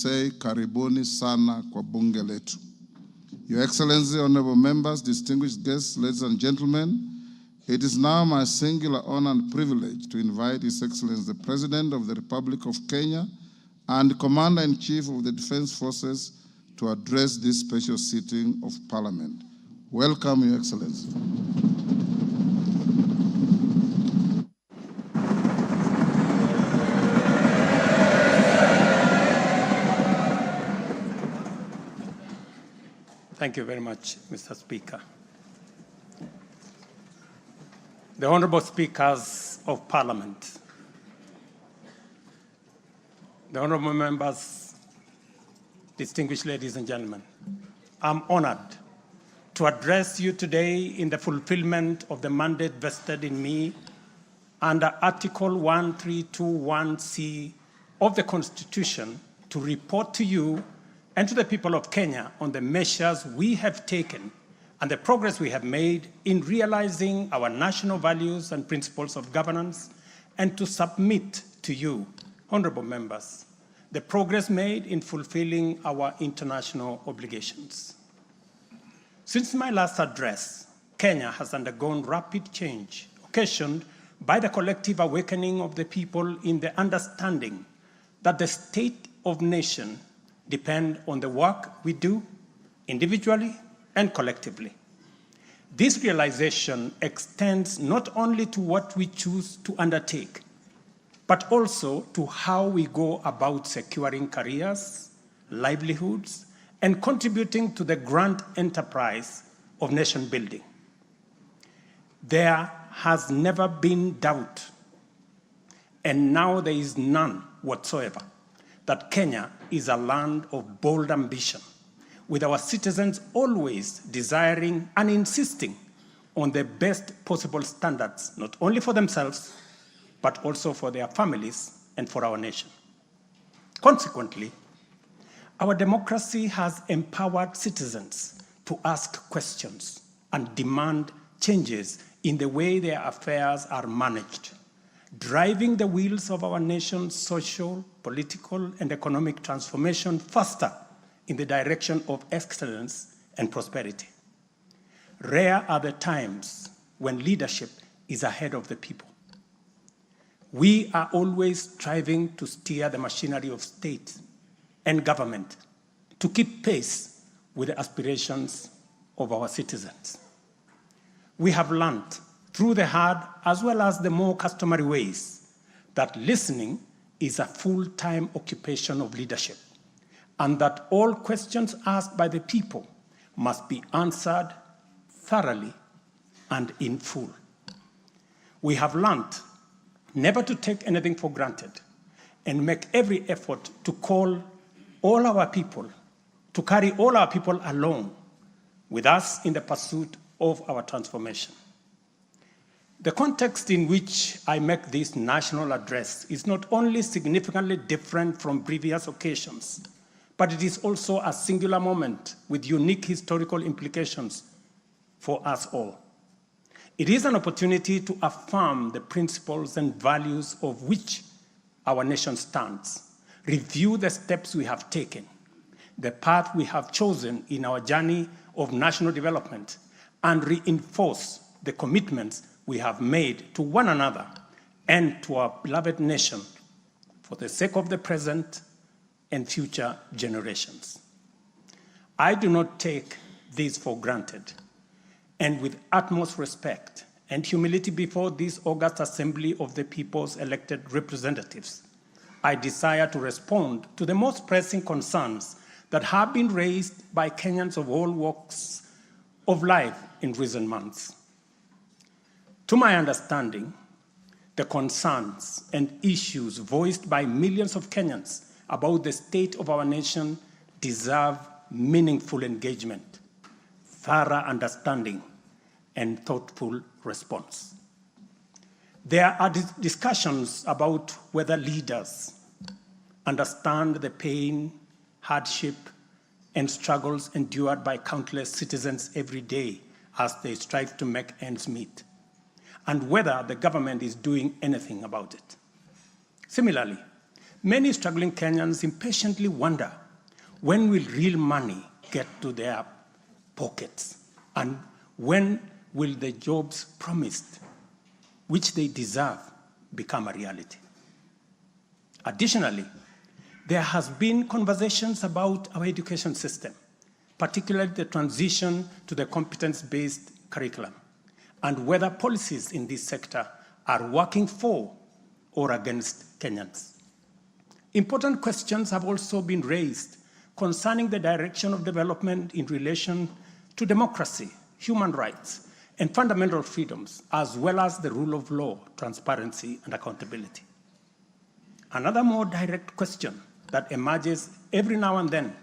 Say karibuni sana kwa bunge letu. Your Excellency, honorable members, distinguished guests, ladies and gentlemen, it is now my singular honor and privilege to invite His Excellency the President of the Republic of Kenya and Commander-in-Chief of the Defense Forces to address this special sitting of Parliament. Welcome, Your Excellency. Thank you very much, Mr. Speaker. The Honorable Speakers of Parliament, the Honorable Members, distinguished ladies and gentlemen, I'm honored to address you today in the fulfillment of the mandate vested in me under Article 1321C of the Constitution to report to you and to the people of Kenya on the measures we have taken and the progress we have made in realizing our national values and principles of governance, and to submit to you, honorable members, the progress made in fulfilling our international obligations. Since my last address, Kenya has undergone rapid change, occasioned by the collective awakening of the people in the understanding that the state of nation depend on the work we do individually and collectively. This realization extends not only to what we choose to undertake, but also to how we go about securing careers, livelihoods, and contributing to the grand enterprise of nation building. There has never been doubt, and now there is none whatsoever, that Kenya is a land of bold ambition, with our citizens always desiring and insisting on the best possible standards, not only for themselves, but also for their families and for our nation. Consequently, our democracy has empowered citizens to ask questions and demand changes in the way their affairs are managed, driving the wheels of our nation's social, political, and economic transformation faster in the direction of excellence and prosperity. Rare are the times when leadership is ahead of the people. We are always striving to steer the machinery of state and government to keep pace with the aspirations of our citizens. We have learned through the hard as well as the more customary ways that listening is a full-time occupation of leadership, and that all questions asked by the people must be answered thoroughly and in full. We have learned never to take anything for granted and make every effort to carry all our people along with us in the pursuit of our transformation. The context in which I make this national address is not only significantly different from previous occasions, but it is also a singular moment with unique historical implications for us all. It is an opportunity to affirm the principles and values of which our nation stands, review the steps we have taken, the path we have chosen in our journey of national development, and reinforce the commitments we have made to one another and to our beloved nation for the sake of the present and future generations. I do not take this for granted, and with utmost respect and humility before this august assembly of the people's elected representatives, I desire to respond to the most pressing concerns that have been raised by Kenyans of all walks of life in recent months. To my understanding, the concerns and issues voiced by millions of Kenyans about the state of our nation deserve meaningful engagement, thorough understanding, and thoughtful response. There are discussions about whether leaders understand the pain, hardship, and struggles endured by countless citizens every day as they strive to make ends meet, and whether the government is doing anything about it. Similarly, many struggling Kenyans impatiently wonder, when will real money get to their pockets? And when will the jobs promised, which they deserve, become a reality? Additionally, there has been conversations about our education system, particularly the transition to the competence-based curriculum, and whether policies in this sector are working for or against Kenyans. Important questions have also been raised concerning the direction of development in relation to democracy, human rights, and fundamental freedoms, as well as the rule of law, transparency, and accountability. Another more direct question that emerges every now and then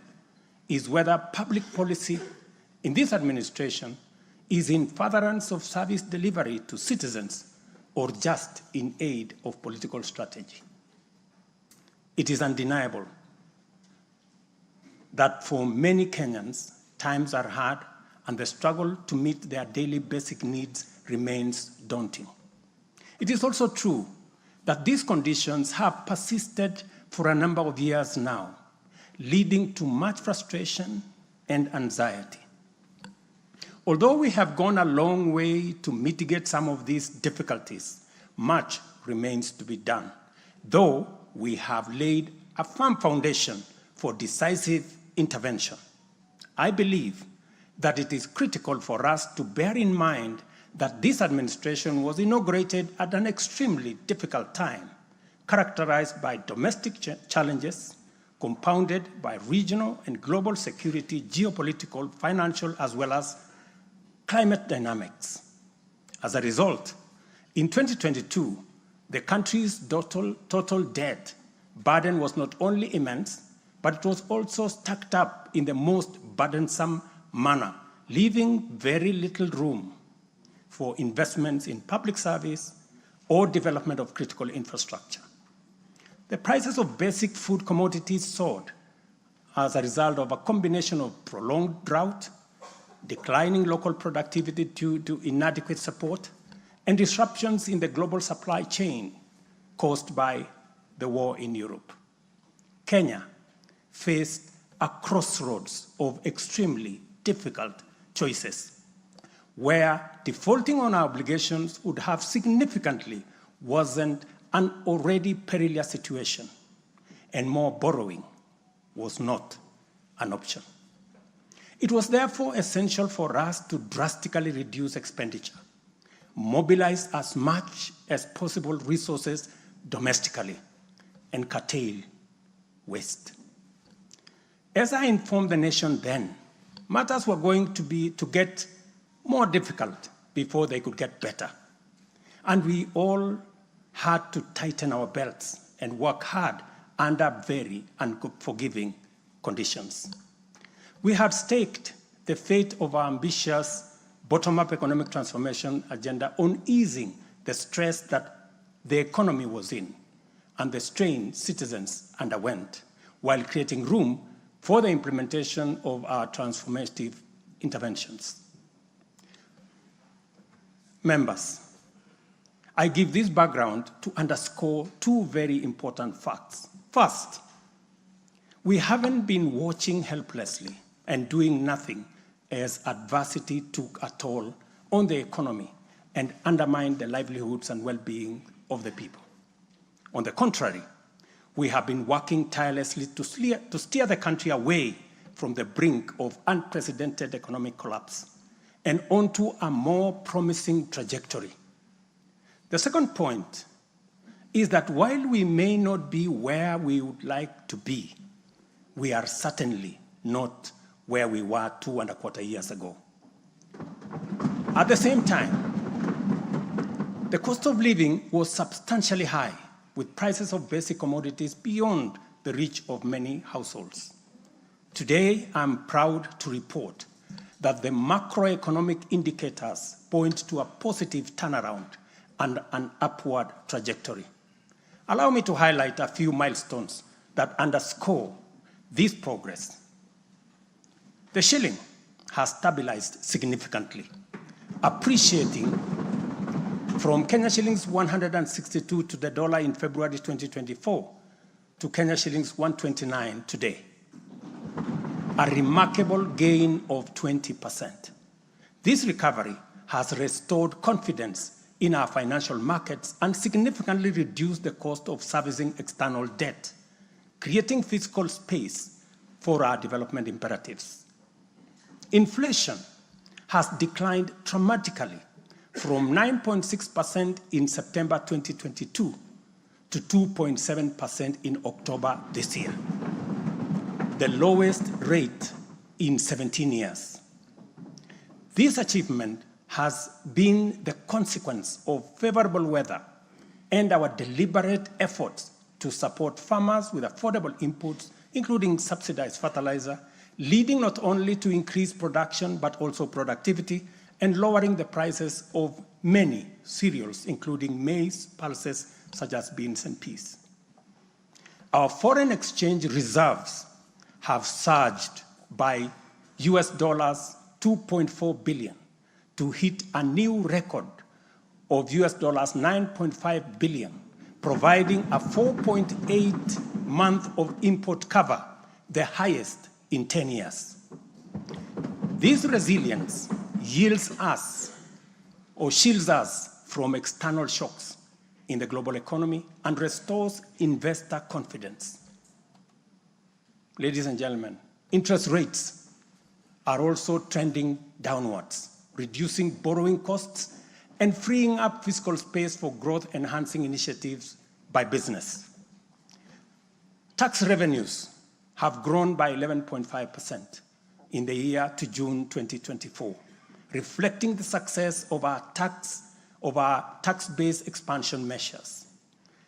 is whether public policy in this administration is in furtherance of service delivery to citizens or just in aid of political strategy. It is undeniable that for many Kenyans, times are hard and the struggle to meet their daily basic needs remains daunting. It is also true that these conditions have persisted for a number of years now, leading to much frustration and anxiety. Although we have gone a long way to mitigate some of these difficulties, much remains to be done, though we have laid a firm foundation for decisive intervention. I believe that it is critical for us to bear in mind that this administration was inaugurated at an extremely difficult time, characterized by domestic challenges, compounded by regional and global security, geopolitical, financial, as well as climate dynamics. As a result, in 2022, the country's total debt burden was not only immense, but it was also stacked up in the most burdensome manner, leaving very little room for investments in public service or development of critical infrastructure. The prices of basic food commodities soared as a result of a combination of prolonged drought, declining local productivity due to inadequate support, and disruptions in the global supply chain caused by the war in Europe. Kenya faced a crossroads of extremely difficult choices, where defaulting on our obligations would have significantly worsened an already perilous situation, and more borrowing was not an option. It was therefore essential for us to drastically reduce expenditure, mobilize as much as possible resources domestically, and curtail waste. As I informed the nation then, matters were going to get more difficult before they could get better. And we all had to tighten our belts and work hard under very unforgiving conditions. We had staked the fate of our ambitious bottom-up economic transformation agenda on easing the stress that the economy was in and the strain citizens underwent, while creating room for the implementation of our transformative interventions. Members, I give this background to underscore two very important facts. First, we haven't been watching helplessly and doing nothing as adversity took a toll on the economy and undermined the livelihoods and well-being of the people. On the contrary, we have been working tirelessly to steer the country away from the brink of unprecedented economic collapse and onto a more promising trajectory. The second point is that while we may not be where we would like to be, we are certainly not where we were 2.25 years ago. At the same time, the cost of living was substantially high, with prices of basic commodities beyond the reach of many households. Today, I'm proud to report that the macroeconomic indicators point to a positive turnaround and an upward trajectory. Allow me to highlight a few milestones that underscore this progress. The shilling has stabilized significantly, appreciating from Kenya shillings 162 to the dollar in February 2024 to Kenya shillings 129 today, a remarkable gain of 20%. This recovery has restored confidence in our financial markets and significantly reduced the cost of servicing external debt, creating fiscal space for our development imperatives. Inflation has declined dramatically from 9.6% in September 2022 to 2.7% in October this year, the lowest rate in 17 years. This achievement has been the consequence of favorable weather and our deliberate efforts to support farmers with affordable inputs, including subsidized fertilizer, leading not only to increased production but also productivity and lowering the prices of many cereals, including maize, pulses such as beans and peas. Our foreign exchange reserves have surged by US dollars 2.4 billion to hit a new record of US dollars 9.5 billion, providing a 4.8 month of import cover, the highest in 10 years. This resilience shields us from external shocks in the global economy and restores investor confidence. Ladies and gentlemen, interest rates are also trending downwards, reducing borrowing costs and freeing up fiscal space for growth-enhancing initiatives by business. Tax revenues have grown by 11.5% in the year to June 2024, reflecting the success of our tax-based expansion measures.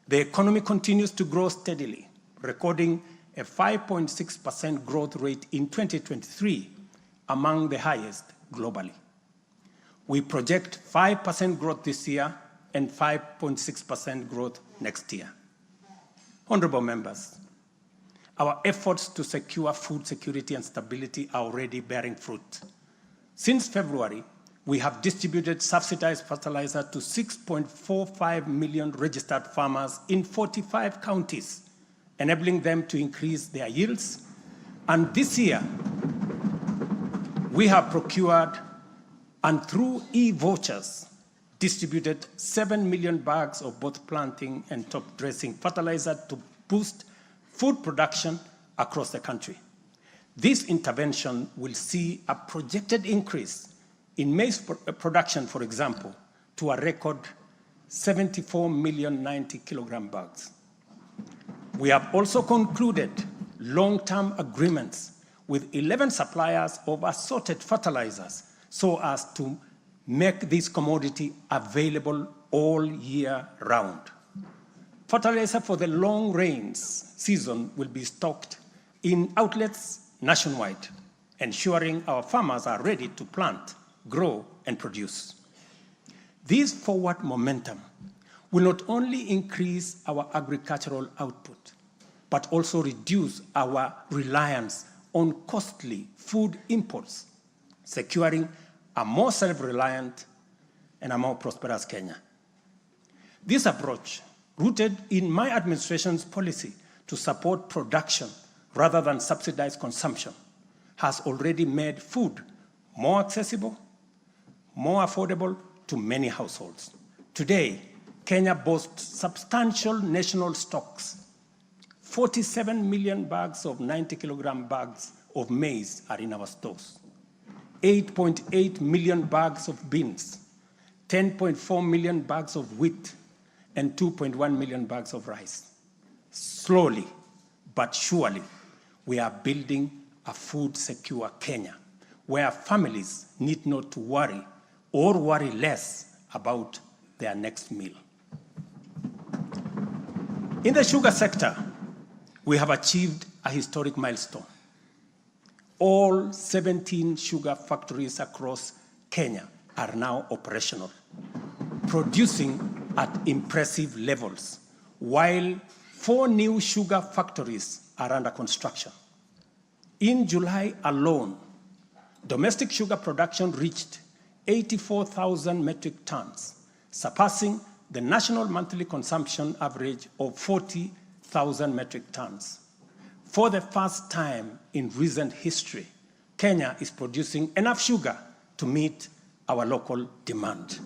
The economy continues to grow steadily, recording a 5.6% growth rate in 2023, among the highest globally. We project 5% growth this year and 5.6% growth next year. Honorable members, our efforts to secure food security and stability are already bearing fruit. Since February, we have distributed subsidized fertilizer to 6.45 million registered farmers in 45 counties, enabling them to increase their yields. And this year, we have procured and through e-vouchers distributed 7 million bags of both planting and top dressing fertilizer to boost food production across the country. This intervention will see a projected increase in maize production, for example, to a record 74 million 90 kilogram bags. We have also concluded long-term agreements with 11 suppliers of assorted fertilizers so as to make this commodity available all year round. Fertilizer for the long rains season will be stocked in outlets nationwide, ensuring our farmers are ready to plant, grow, and produce. This forward momentum will not only increase our agricultural output, but also reduce our reliance on costly food imports, securing a more self-reliant and a more prosperous Kenya. This approach, rooted in my administration's policy to support production rather than subsidize consumption, has already made food more accessible, more affordable to many households. Today, Kenya boasts substantial national stocks. 47 million bags of 90 kilogram bags of maize are in our stores. 8.8 million bags of beans, 10.4 million bags of wheat, and 2.1 million bags of rice. Slowly but surely, we are building a food-secure Kenya, where families need not to worry or worry less about their next meal. In the sugar sector, we have achieved a historic milestone. All 17 sugar factories across Kenya are now operational, producing at impressive levels, while 4 new sugar factories are under construction. In July alone, domestic sugar production reached 84,000 metric tons, surpassing the national monthly consumption average of 40 1,000 metric tons. For the first time in recent history, Kenya is producing enough sugar to meet our local demand.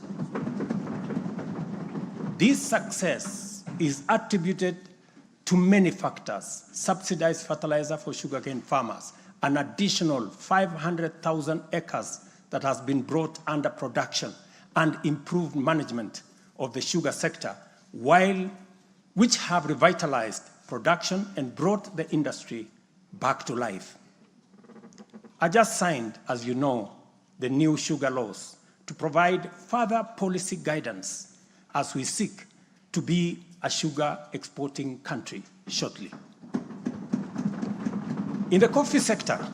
This success is attributed to many factors: subsidized fertilizer for sugarcane farmers, an additional 500,000 acres that has been brought under production, and improved management of the sugar sector, which have revitalized production and brought the industry back to life. I just signed, as you know, the new sugar laws to provide further policy guidance as we seek to be a sugar exporting country shortly. In the coffee sector,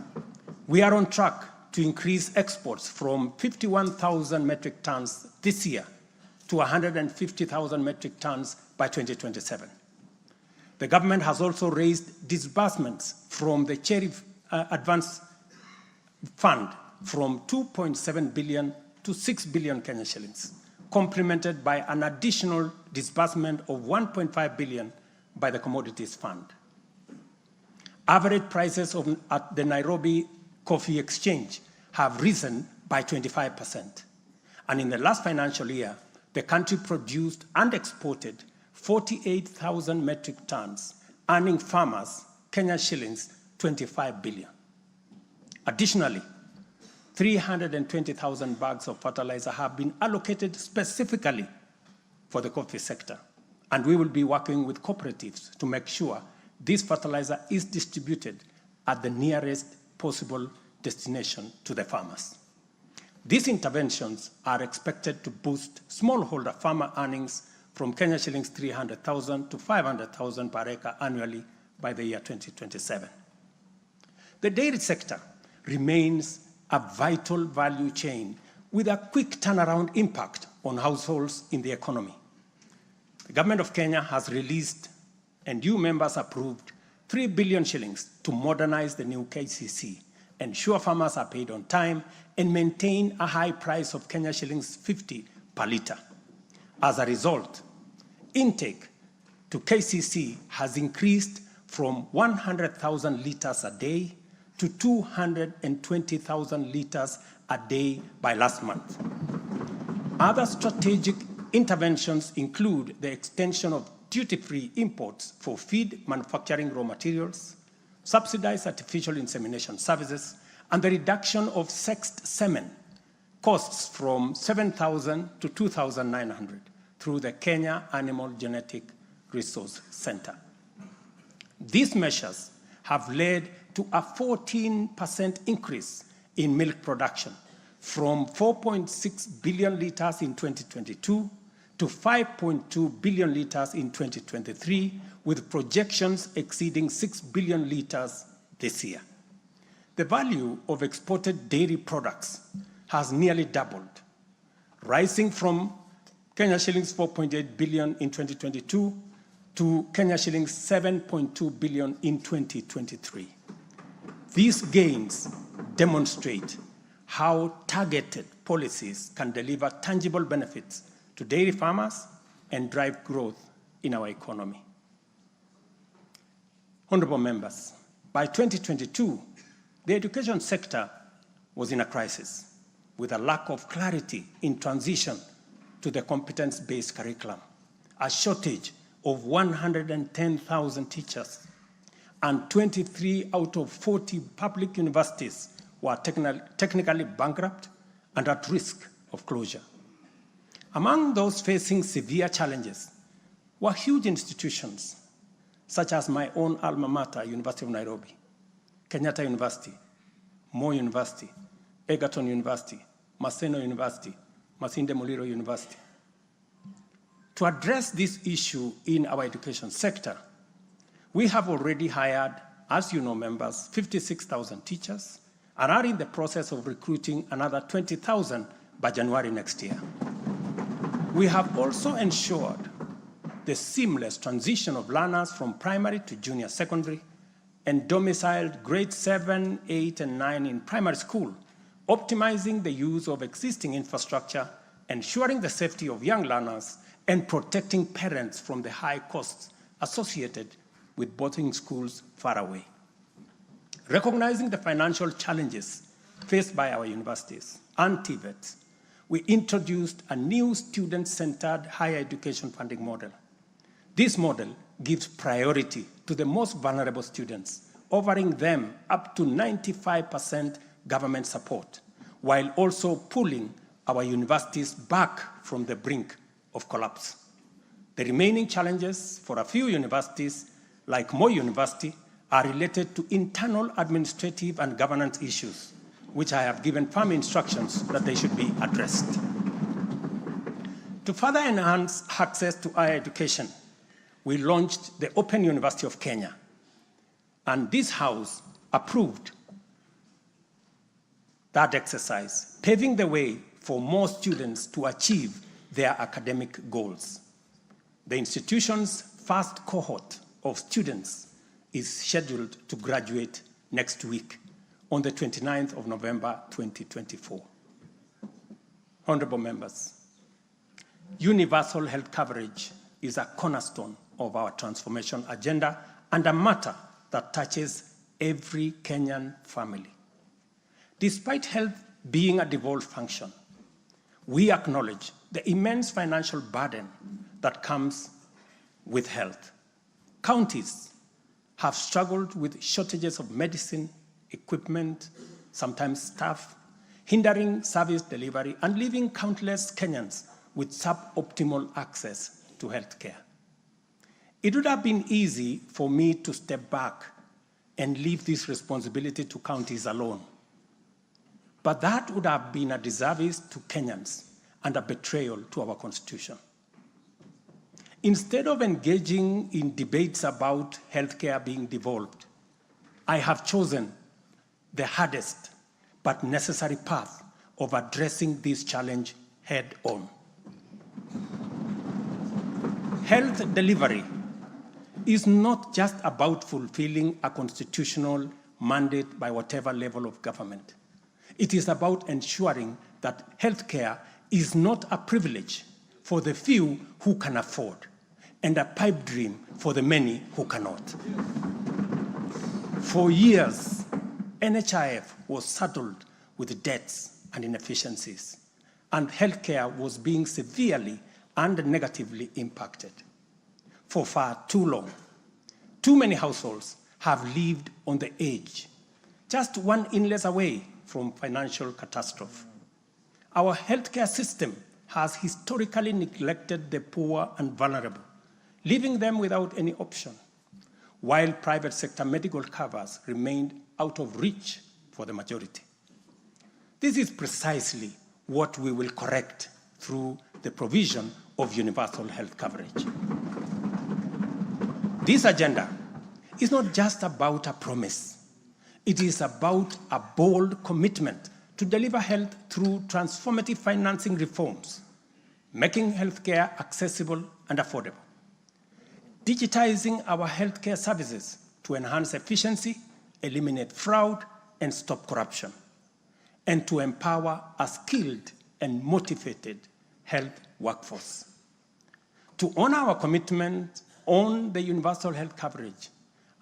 we are on track to increase exports from 51,000 metric tons this year to 150,000 metric tons by 2027. The government has also raised disbursements from the Cherry Advance Fund from 2.7 billion to 6 billion Kenya shillings, complemented by an additional disbursement of 1.5 billion by the Commodities Fund. Average prices at the Nairobi Coffee Exchange have risen by 25%. And in the last financial year, the country produced and exported 48,000 metric tons, earning farmers Kenya shillings 25 billion. Additionally, 320,000 bags of fertilizer have been allocated specifically for the coffee sector, and we will be working with cooperatives to make sure this fertilizer is distributed at the nearest possible destination to the farmers. These interventions are expected to boost smallholder farmer earnings from Kenya shillings 300,000 to 500,000 per acre annually by the year 2027. The dairy sector remains a vital value chain with a quick turnaround impact on households in the economy. The government of Kenya has released and you members approved 3 billion shillings to modernize the new KCC, ensure farmers are paid on time, and maintain a high price of Kenya shillings 50 per litre. As a result, intake to KCC has increased from 100,000 litres a day to 220,000 litres a day by last month. Other strategic interventions include the extension of duty-free imports for feed manufacturing raw materials, subsidized artificial insemination services, and the reduction of sexed semen costs from 7,000 to 2,900 through the Kenya Animal Genetic Resource Center. These measures have led to a 14% increase in milk production from 4.6 billion litres in 2022 to 5.2 billion litres in 2023, with projections exceeding 6 billion litres this year. The value of exported dairy products has nearly doubled, rising from Kenya shillings 4.8 billion in 2022 to Kenya shillings 7.2 billion in 2023. These gains demonstrate how targeted policies can deliver tangible benefits to dairy farmers and drive growth in our economy. Honorable members, by 2022, the education sector was in a crisis with a lack of clarity in transition to the competence-based curriculum, a shortage of 110,000 teachers, and 23 out of 40 public universities were technically bankrupt and at risk of closure. Among those facing severe challenges were huge institutions such as my own alma mater, University of Nairobi, Kenyatta University, Moi University, Egerton University, Maseno University, Masinde Muliro University. To address this issue in our education sector, we have already hired, as you know, members, 56,000 teachers and are in the process of recruiting another 20,000 by January next year. We have also ensured the seamless transition of learners from primary to junior secondary and domiciled grades 7, 8, and 9 in primary school, optimizing the use of existing infrastructure, ensuring the safety of young learners, and protecting parents from the high costs associated with boarding schools far away. Recognizing the financial challenges faced by our universities and TVETs, we introduced a new student-centered higher education funding model. This model gives priority to the most vulnerable students, offering them up to 95% government support, while also pulling our universities back from the brink of collapse. The remaining challenges for a few universities, like Moi University, are related to internal administrative and governance issues, which I have given firm instructions that they should be addressed. To further enhance access to higher education, we launched the Open University of Kenya, and this House approved that exercise, paving the way for more students to achieve their academic goals. The institution's first cohort of students is scheduled to graduate next week on the 29th of November, 2024. Honorable members, universal health coverage is a cornerstone of our transformation agenda and a matter that touches every Kenyan family. Despite health being a devolved function, we acknowledge the immense financial burden that comes with health. Counties have struggled with shortages of medicine, equipment, sometimes staff, hindering service delivery and leaving countless Kenyans with suboptimal access to health care. It would have been easy for me to step back and leave this responsibility to counties alone. But that would have been a disservice to Kenyans and a betrayal to our Constitution. Instead of engaging in debates about healthcare being devolved, I have chosen the hardest but necessary path of addressing this challenge head on. Health delivery is not just about fulfilling a constitutional mandate by whatever level of government. It is about ensuring that healthcare is not a privilege for the few who can afford, and a pipe dream for the many who cannot. For years, NHIF was saddled with debts and inefficiencies, and healthcare was being severely and negatively impacted. For far too long, too many households have lived on the edge, just one illness away from financial catastrophe. Our healthcare system has historically neglected the poor and vulnerable, leaving them without any option, while private sector medical covers remained out of reach for the majority. This is precisely what we will correct through the provision of universal health coverage. This agenda is not just about a promise. It is about a bold commitment to deliver health through transformative financing reforms, making healthcare accessible and affordable, digitizing our healthcare services to enhance efficiency, eliminate fraud, and stop corruption, and to empower a skilled and motivated health workforce. To honor our commitment on the universal health coverage,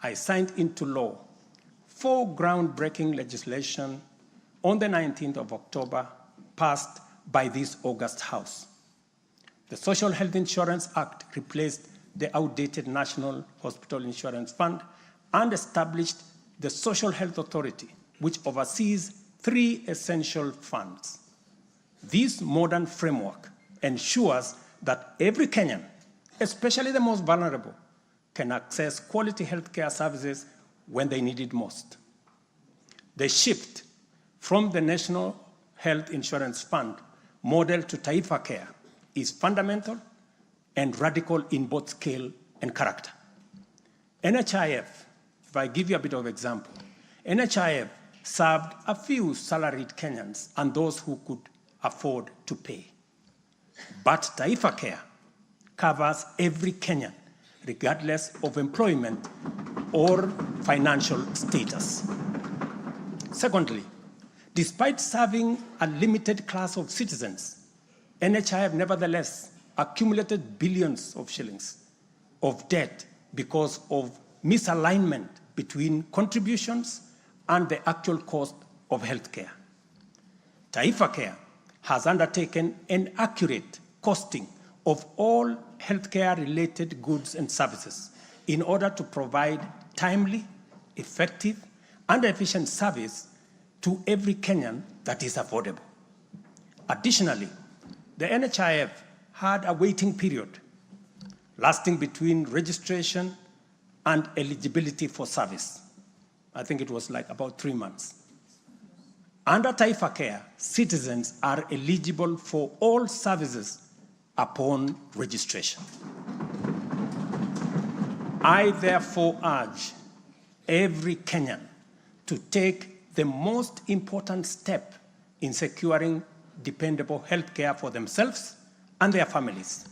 I signed into law 4 groundbreaking legislation on the 19th of October, passed by this August House. The Social Health Insurance Act replaced the outdated National Hospital Insurance Fund and established the Social Health Authority, which oversees 3 essential funds. This modern framework ensures that every Kenyan, especially the most vulnerable, can access quality healthcare services when they need it most. The shift from the National Health Insurance Fund model to Taifa Care is fundamental and radical in both scale and character. NHIF, if I give you a bit of example, NHIF served a few salaried Kenyans and those who could afford to pay. But Taifa Care covers every Kenyan, regardless of employment or financial status. Secondly, despite serving a limited class of citizens, NHIF nevertheless accumulated billions of shillings of debt because of misalignment between contributions and the actual cost of healthcare. Taifa Care has undertaken an accurate costing of all healthcare-related goods and services in order to provide timely, effective, and efficient service to every Kenyan that is affordable. Additionally, the NHIF had a waiting period lasting between registration and eligibility for service. I think it was like about 3 months. Under Taifa Care, citizens are eligible for all services upon registration. I therefore urge every Kenyan to take the most important step in securing dependable health care for themselves and their families.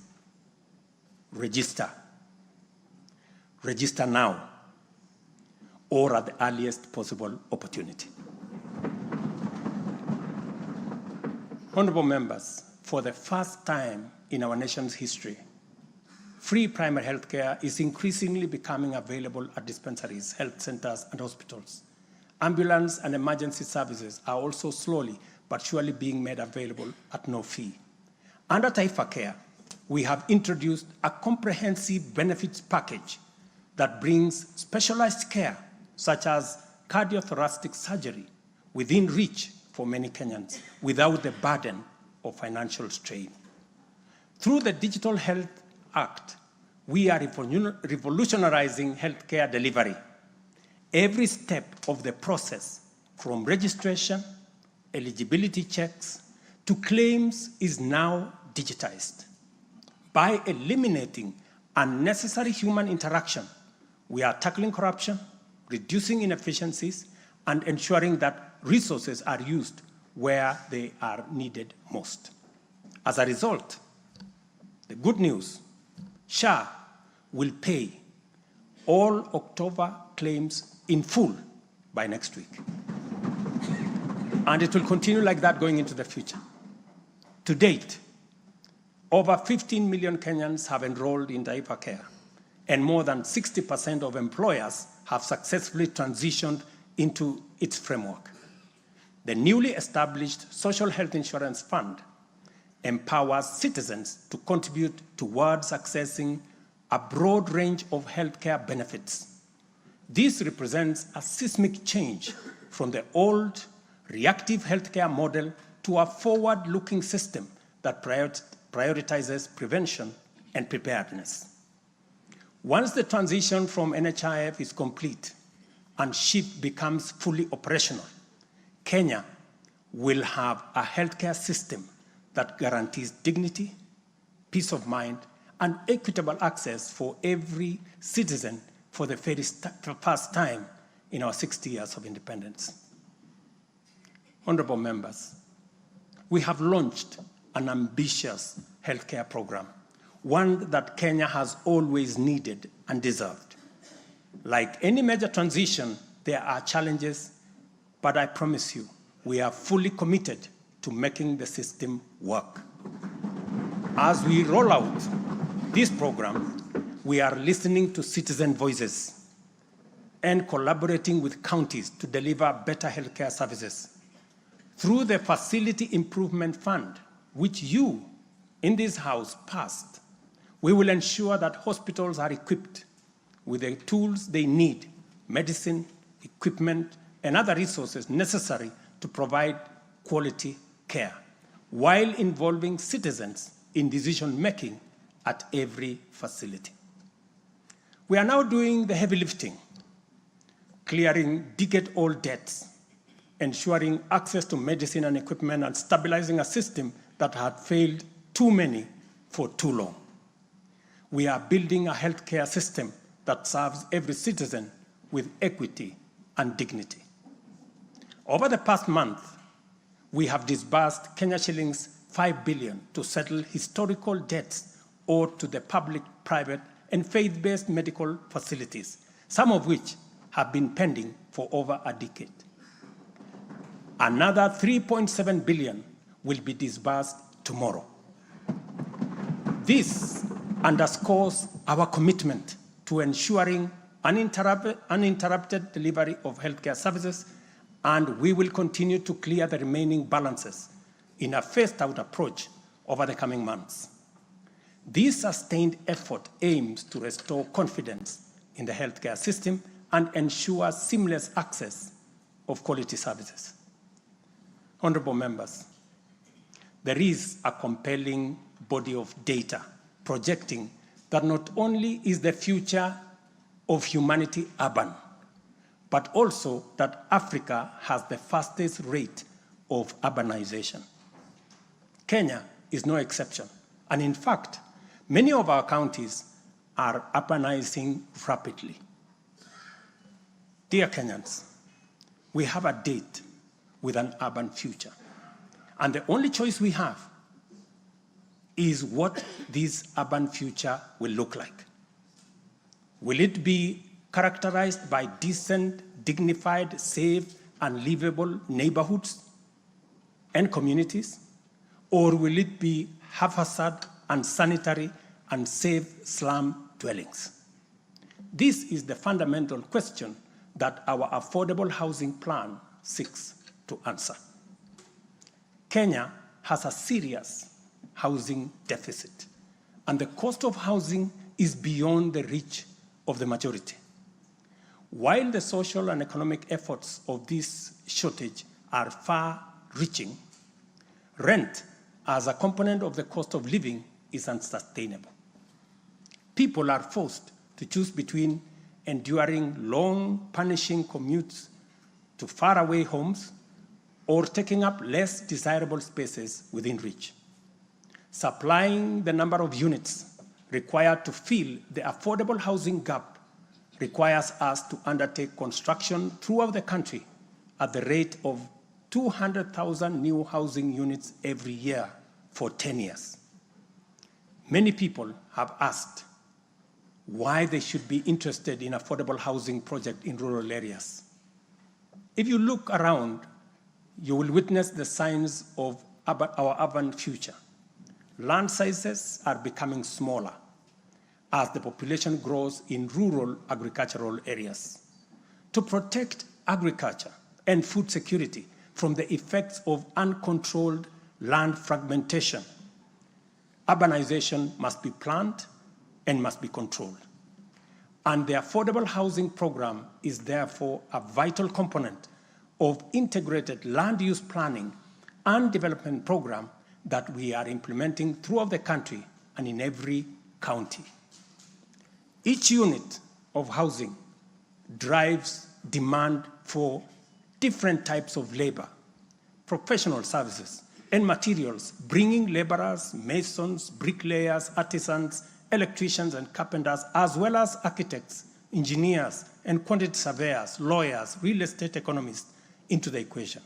Register. Register now or at the earliest possible opportunity. Honorable members, for the first time in our nation's history, free primary health care is increasingly becoming available at dispensaries, health centers, and hospitals. Ambulance and emergency services are also slowly but surely being made available at no fee. Under Taifa Care, we have introduced a comprehensive benefits package that brings specialized care, such as cardiothoracic surgery, within reach for many Kenyans without the burden of financial strain. Through the Digital Health Act, we are revolutionizing healthcare delivery. Every step of the process, from registration, eligibility checks, to claims, is now digitized. By eliminating unnecessary human interaction, we are tackling corruption, reducing inefficiencies, and ensuring that resources are used where they are needed most. As a result, the good news, SHA will pay all October claims in full by next week. And it will continue like that going into the future. To date, over 15 million Kenyans have enrolled in Taifa Care, and more than 60% of employers have successfully transitioned into its framework. The newly established Social Health Insurance Fund empowers citizens to contribute towards accessing a broad range of healthcare benefits. This represents a seismic change from the old reactive healthcare model to a forward-looking system that prioritizes prevention and preparedness. Once the transition from NHIF is complete and SHIP becomes fully operational, Kenya will have a healthcare system that guarantees dignity, peace of mind, and equitable access for every citizen for the very first time in our 60 years of independence. Honorable members, we have launched an ambitious healthcare program, one that Kenya has always needed and deserved. Like any major transition, there are challenges, but I promise you, we are fully committed to making the system work. As we roll out this program, we are listening to citizen voices and collaborating with counties to deliver better healthcare services. Through the Facility Improvement Fund, which you in this House passed, we will ensure that hospitals are equipped with the tools they need, medicine, equipment, and other resources necessary to provide quality care, while involving citizens in decision-making at every facility. We are now doing the heavy lifting, clearing decade-old debts, ensuring access to medicine and equipment, and stabilizing a system that had failed too many for too long. We are building a healthcare system that serves every citizen with equity and dignity. Over the past month, we have disbursed Kenya shillings 5 billion to settle historical debts owed to the public, private, and faith-based medical facilities, some of which have been pending for over a decade. Another 3.7 billion will be disbursed tomorrow. This underscores our commitment to ensuring uninterrupted delivery of healthcare services, and we will continue to clear the remaining balances in a phased-out approach over the coming months. This sustained effort aims to restore confidence in the healthcare system and ensure seamless access of quality services. Honorable members, there is a compelling body of data projecting that not only is the future of humanity urban, but also that Africa has the fastest rate of urbanization. Kenya is no exception, and in fact, many of our counties are urbanizing rapidly. Dear Kenyans, we have a date with an urban future, and the only choice we have is what this urban future will look like. Will it be characterized by decent, dignified, safe, and livable neighborhoods and communities? Or will it be haphazard, unsanitary, unsafe slum dwellings? This is the fundamental question that our affordable housing plan seeks to answer. Kenya has a serious housing deficit, and the cost of housing is beyond the reach of the majority. While the social and economic efforts of this shortage are far-reaching, rent as a component of the cost of living is unsustainable. People are forced to choose between enduring long, punishing commutes to faraway homes or taking up less desirable spaces within reach. Supplying the number of units required to fill the affordable housing gap requires us to undertake construction throughout the country at the rate of 200,000 new housing units every year for 10 years. Many people have asked why they should be interested in affordable housing project in rural areas. If you look around, you will witness the signs of our urban future. Land sizes are becoming smaller as the population grows in rural agricultural areas. To protect agriculture and food security from the effects of uncontrolled land fragmentation, urbanization must be planned and must be controlled. And the affordable housing program is therefore a vital component of integrated land use planning and development program that we are implementing throughout the country and in every county. Each unit of housing drives demand for different types of labor, professional services, and materials, bringing laborers, masons, bricklayers, artisans, electricians, and carpenters, as well as architects, engineers, and quantity surveyors, lawyers, real estate economists into the equation.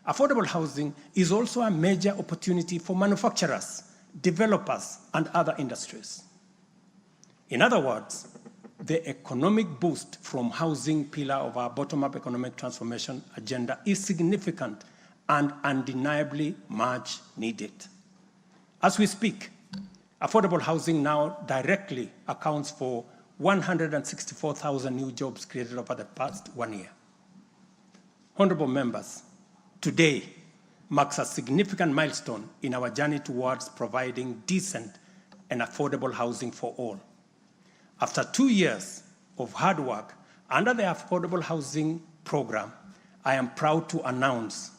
Affordable housing is also a major opportunity for manufacturers, developers, and other industries. In other words, the economic boost from housing pillar of our bottom-up economic transformation agenda is significant and undeniably much needed. As we speak, affordable housing now directly accounts for 164,000 new jobs created over the past 1 year. Honorable members, today marks a significant milestone in our journey towards providing decent and affordable housing for all. After 2 years of hard work under the Affordable Housing Program, I am proud to announce,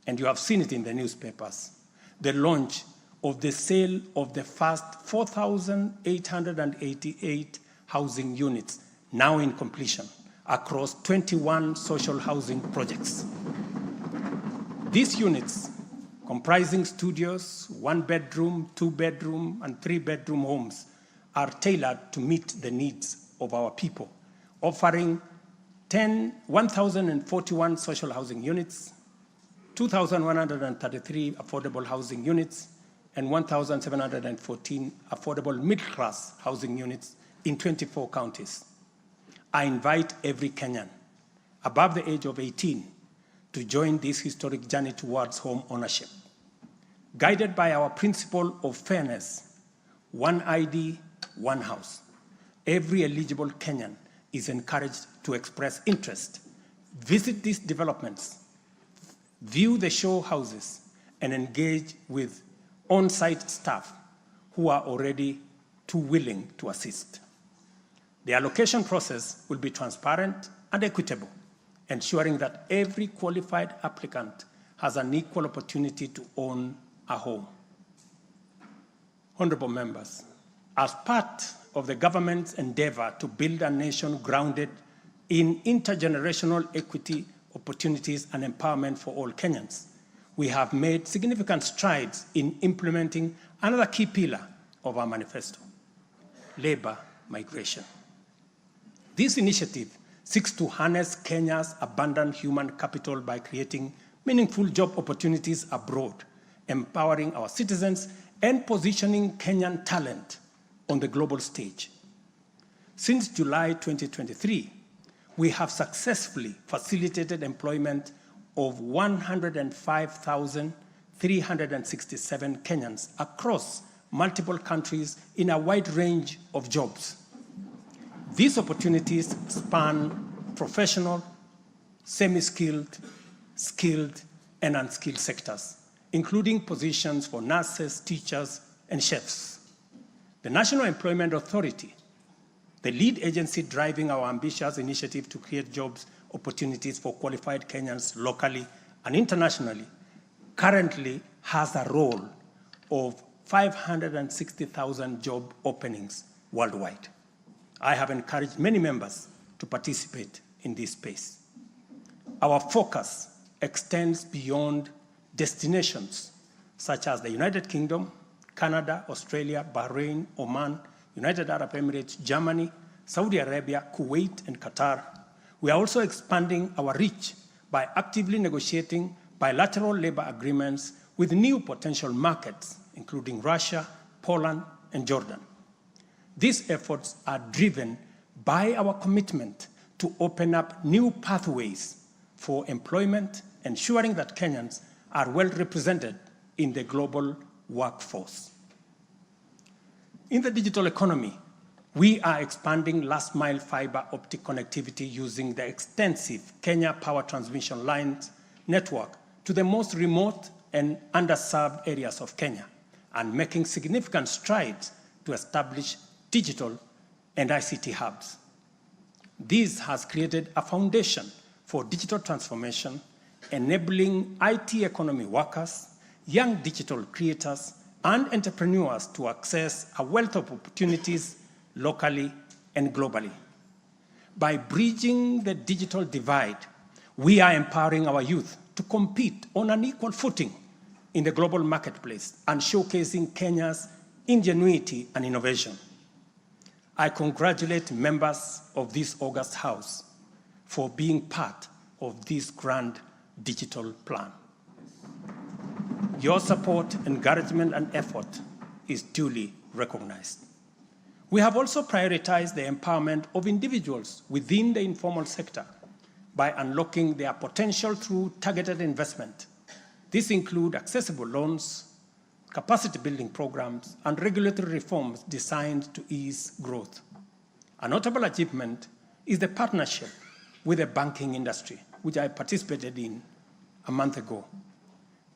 and you have seen it in the newspapers, the launch of the sale of the first 4,888 housing units, now in completion, across 21 social housing projects. These units, comprising studios, 1-bedroom, 2-bedroom, and 3-bedroom homes, are tailored to meet the needs of our people, offering 1,041 social housing units, 2,133 affordable housing units, and 1,714 affordable middle-class housing units in 24 counties. I invite every Kenyan above the age of 18 to join this historic journey towards home ownership. Guided by our principle of fairness, one ID, one house, every eligible Kenyan is encouraged to express interest, visit these developments, view the show houses, and engage with on-site staff who are already too willing to assist. The allocation process will be transparent and equitable, ensuring that every qualified applicant has an equal opportunity to own a home. Honorable members, as part of the government's endeavor to build a nation grounded in intergenerational equity, opportunities, and empowerment for all Kenyans, we have made significant strides in implementing another key pillar of our manifesto, labor migration. This initiative seeks to harness Kenya's abundant human capital by creating meaningful job opportunities abroad, empowering our citizens, and positioning Kenyan talent on the global stage. Since July 2023, we have successfully facilitated employment of 105,367 Kenyans across multiple countries in a wide range of jobs. These opportunities span professional, semi-skilled, skilled, and unskilled sectors, including positions for nurses, teachers, and chefs. The National Employment Authority, the lead agency driving our ambitious initiative to create jobs opportunities for qualified Kenyans locally and internationally, currently has a role of 560,000 job openings worldwide. I have encouraged many members to participate in this space. Our focus extends beyond destinations such as the United Kingdom, Canada, Australia, Bahrain, Oman, United Arab Emirates, Germany, Saudi Arabia, Kuwait, and Qatar. We are also expanding our reach by actively negotiating bilateral labor agreements with new potential markets, including Russia, Poland, and Jordan. These efforts are driven by our commitment to open up new pathways for employment, ensuring that Kenyans are well represented in the global workforce. In the digital economy, we are expanding last-mile fiber optic connectivity using the extensive Kenya Power Transmission Lines network to the most remote and underserved areas of Kenya, and making significant strides to establish digital and ICT hubs. This has created a foundation for digital transformation, enabling IT economy workers, young digital creators, and entrepreneurs to access a wealth of opportunities locally and globally. By bridging the digital divide, we are empowering our youth to compete on an equal footing in the global marketplace and showcasing Kenya's ingenuity and innovation. I congratulate members of this august House for being part of this grand digital plan. Your support, encouragement, and effort is duly recognized. We have also prioritized the empowerment of individuals within the informal sector by unlocking their potential through targeted investment. This includes accessible loans, capacity building programs, and regulatory reforms designed to ease growth. A notable achievement is the partnership with the banking industry, which I participated in a month ago.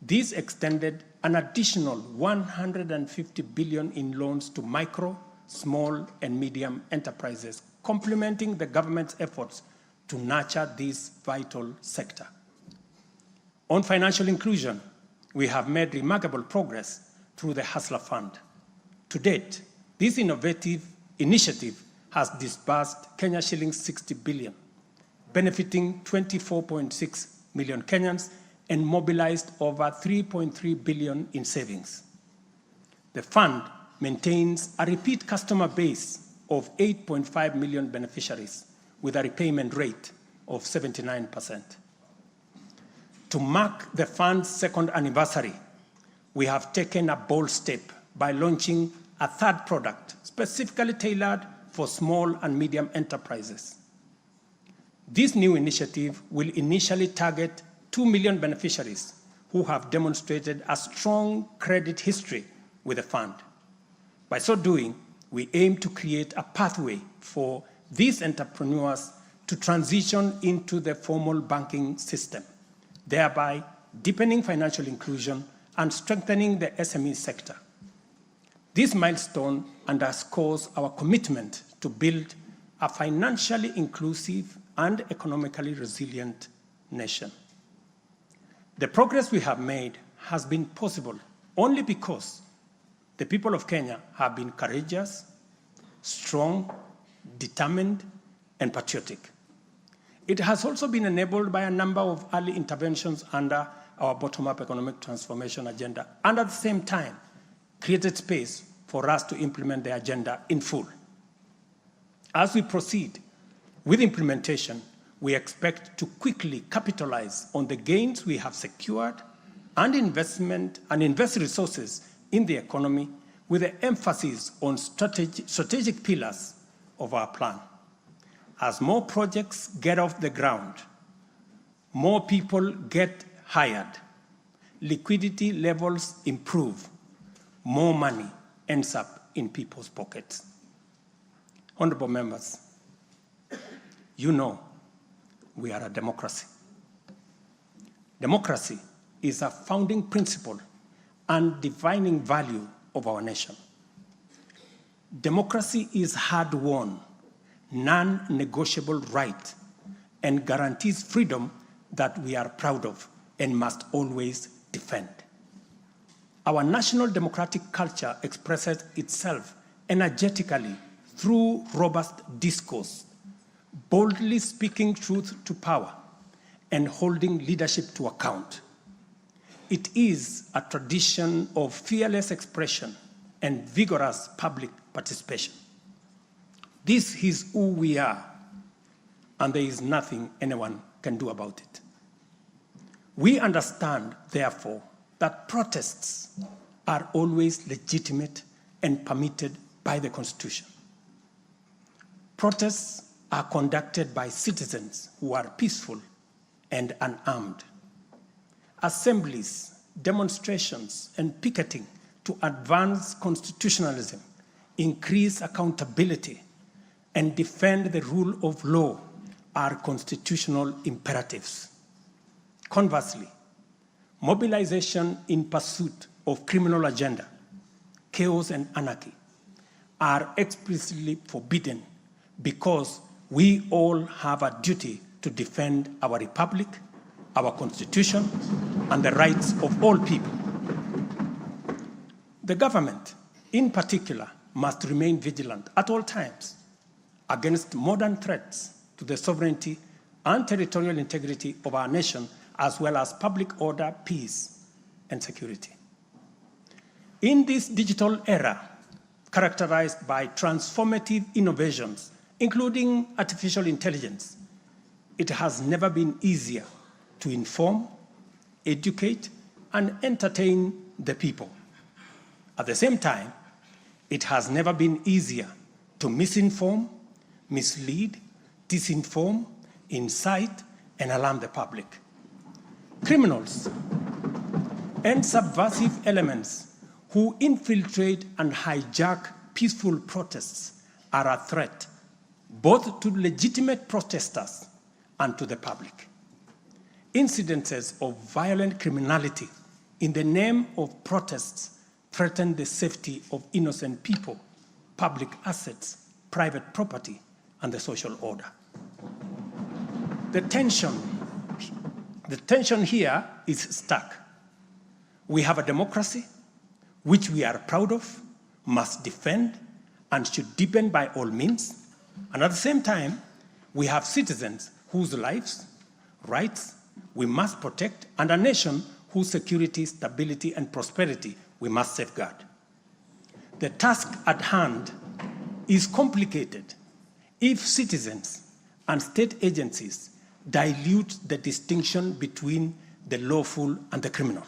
This extended an additional 150 billion in loans to micro, small, and medium enterprises, complementing the government's efforts to nurture this vital sector. On financial inclusion, we have made remarkable progress through the Hustler Fund. To date, this innovative initiative has disbursed Kenya shillings 60 billion, benefiting 24.6 million Kenyans and mobilized over 3.3 billion in savings. The fund maintains a repeat customer base of 8.5 million beneficiaries with a repayment rate of 79%. To mark the fund's second anniversary, we have taken a bold step by launching a third product specifically tailored for small and medium enterprises. This new initiative will initially target 2 million beneficiaries who have demonstrated a strong credit history with the fund. By so doing, we aim to create a pathway for these entrepreneurs to transition into the formal banking system, thereby deepening financial inclusion and strengthening the SME sector. This milestone underscores our commitment to build a financially inclusive and economically resilient nation. The progress we have made has been possible only because the people of Kenya have been courageous, strong, determined, and patriotic. It has also been enabled by a number of early interventions under our bottom-up economic transformation agenda, and at the same time, created space for us to implement the agenda in full. As we proceed with implementation, we expect to quickly capitalize on the gains we have secured and invest resources in the economy with an emphasis on strategic pillars of our plan. As more projects get off the ground, more people get hired, liquidity levels improve, more money ends up in people's pockets. Honorable members, you know we are a democracy. Democracy is a founding principle and defining value of our nation. Democracy is hard-won, non-negotiable right, and guarantees freedom that we are proud of and must always defend. Our national democratic culture expresses itself energetically through robust discourse, boldly speaking truth to power, and holding leadership to account. It is a tradition of fearless expression and vigorous public participation. This is who we are, and there is nothing anyone can do about it. We understand, therefore, that protests are always legitimate and permitted by the Constitution. Protests are conducted by citizens who are peaceful and unarmed. Assemblies, demonstrations, and picketing to advance constitutionalism, increase accountability, and defend the rule of law are constitutional imperatives. Conversely, mobilization in pursuit of criminal agenda, chaos and anarchy are explicitly forbidden because we all have a duty to defend our republic, our constitution, and the rights of all people. The government, in particular, must remain vigilant at all times against modern threats to the sovereignty and territorial integrity of our nation, as well as public order, peace, and security. In this digital era, characterized by transformative innovations, including artificial intelligence, it has never been easier to inform, educate, and entertain the people. At the same time, it has never been easier to misinform, mislead, disinform, incite, and alarm the public. Criminals and subversive elements who infiltrate and hijack peaceful protests are a threat both to legitimate protesters and to the public. Incidences of violent criminality in the name of protests threaten the safety of innocent people, public assets, private property, and the social order. The tension here is stark. We have a democracy which we are proud of, must defend, and should deepen by all means. And at the same time, we have citizens whose lives, rights, we must protect, and a nation whose security, stability, and prosperity we must safeguard. The task at hand is complicated if citizens and state agencies dilute the distinction between the lawful and the criminal,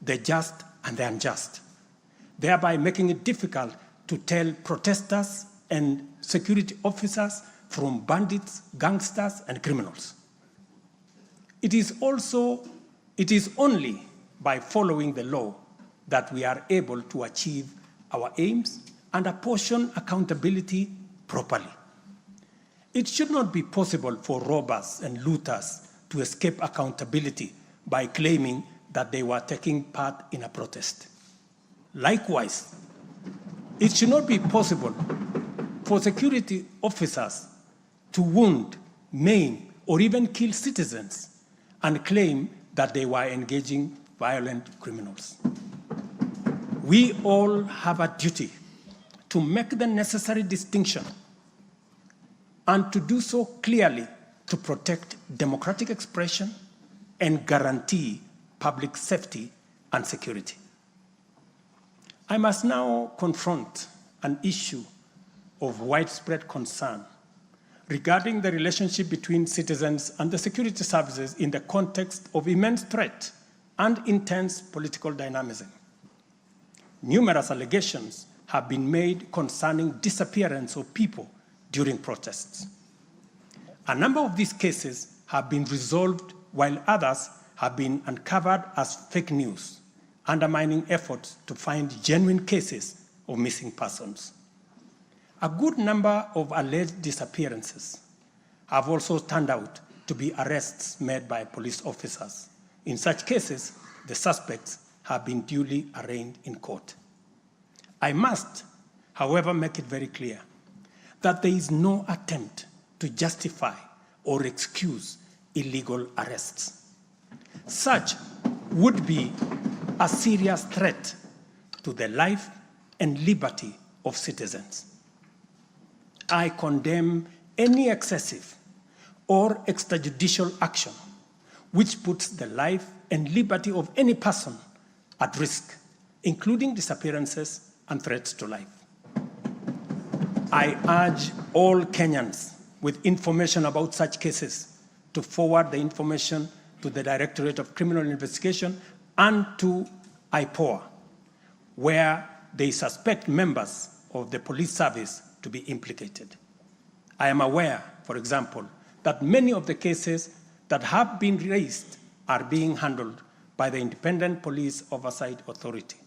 the just and the unjust, thereby making it difficult to tell protesters and security officers from bandits, gangsters, and criminals. It is only by following the law that we are able to achieve our aims and apportion accountability properly. It should not be possible for robbers and looters to escape accountability by claiming that they were taking part in a protest. Likewise, it should not be possible for security officers to wound, maim, or even kill citizens and claim that they were engaging violent criminals. We all have a duty to make the necessary distinction and to do so clearly to protect democratic expression and guarantee public safety and security. I must now confront an issue of widespread concern regarding the relationship between citizens and the security services in the context of immense threat and intense political dynamism. Numerous allegations have been made concerning disappearance of people during protests. A number of these cases have been resolved, while others have been uncovered as fake news, undermining efforts to find genuine cases of missing persons. A good number of alleged disappearances have also turned out to be arrests made by police officers. In such cases, the suspects have been duly arraigned in court. I must, however, make it very clear that there is no attempt to justify or excuse illegal arrests. Such would be a serious threat to the life and liberty of citizens. I condemn any excessive or extrajudicial action which puts the life and liberty of any person at risk, including disappearances and threats to life. I urge all Kenyans with information about such cases to forward the information to the Directorate of Criminal Investigation and to IPOA, where they suspect members of the police service to be implicated. I am aware, for example, that many of the cases that have been raised are being handled by the Independent Police Oversight Authority,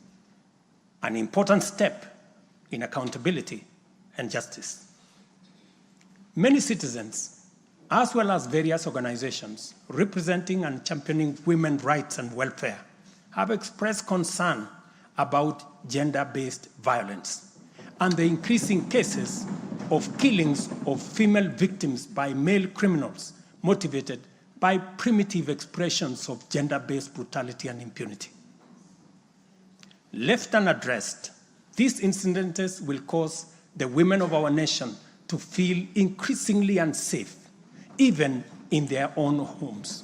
an important step in accountability and justice. Many citizens, as well as various organizations representing and championing women's rights and welfare, have expressed concern about gender-based violence and the increasing cases of killings of female victims by male criminals motivated by primitive expressions of gender-based brutality and impunity. Left unaddressed, these incidents will cause the women of our nation to feel increasingly unsafe, even in their own homes.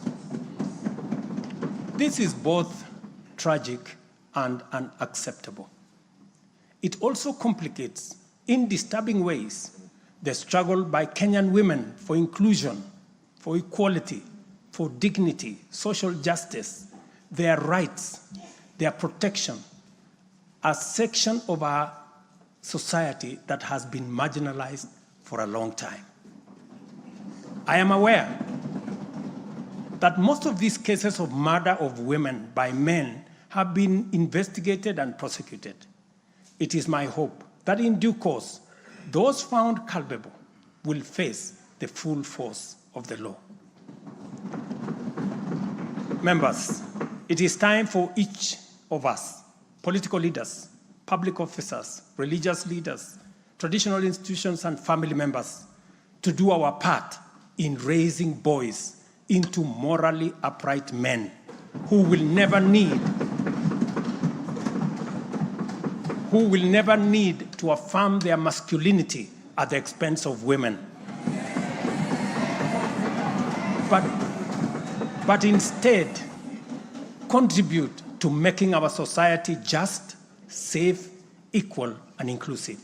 This is both tragic and unacceptable. It also complicates, in disturbing ways, the struggle by Kenyan women for inclusion, for equality, for dignity, social justice, their rights, their protection, a section of our society that has been marginalized for a long time. I am aware that most of these cases of murder of women by men have been investigated and prosecuted. It is my hope that in due course, those found culpable will face the full force of the law. Members, it is time for each of us, political leaders, public officers, religious leaders, traditional institutions, and family members, to do our part in raising boys into morally upright men who will never need to affirm their masculinity at the expense of women, but instead contribute to making our society just, safe, equal, and inclusive.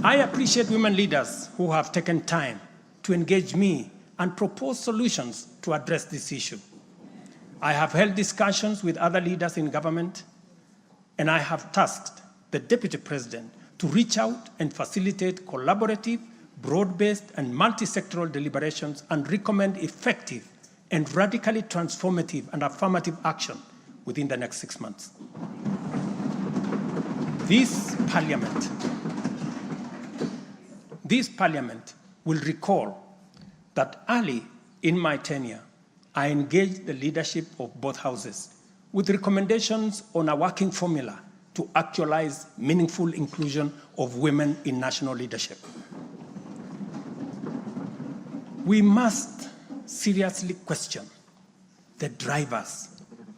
I appreciate women leaders who have taken time to engage me and propose solutions to address this issue. I have held discussions with other leaders in government, and I have tasked the Deputy President to reach out and facilitate collaborative, broad-based, and multi-sectoral deliberations and recommend effective and radically transformative and affirmative action within the next 6 months. This Parliament will recall that early in my tenure, I engaged the leadership of both houses with recommendations on a working formula to actualize meaningful inclusion of women in national leadership. We must seriously question the drivers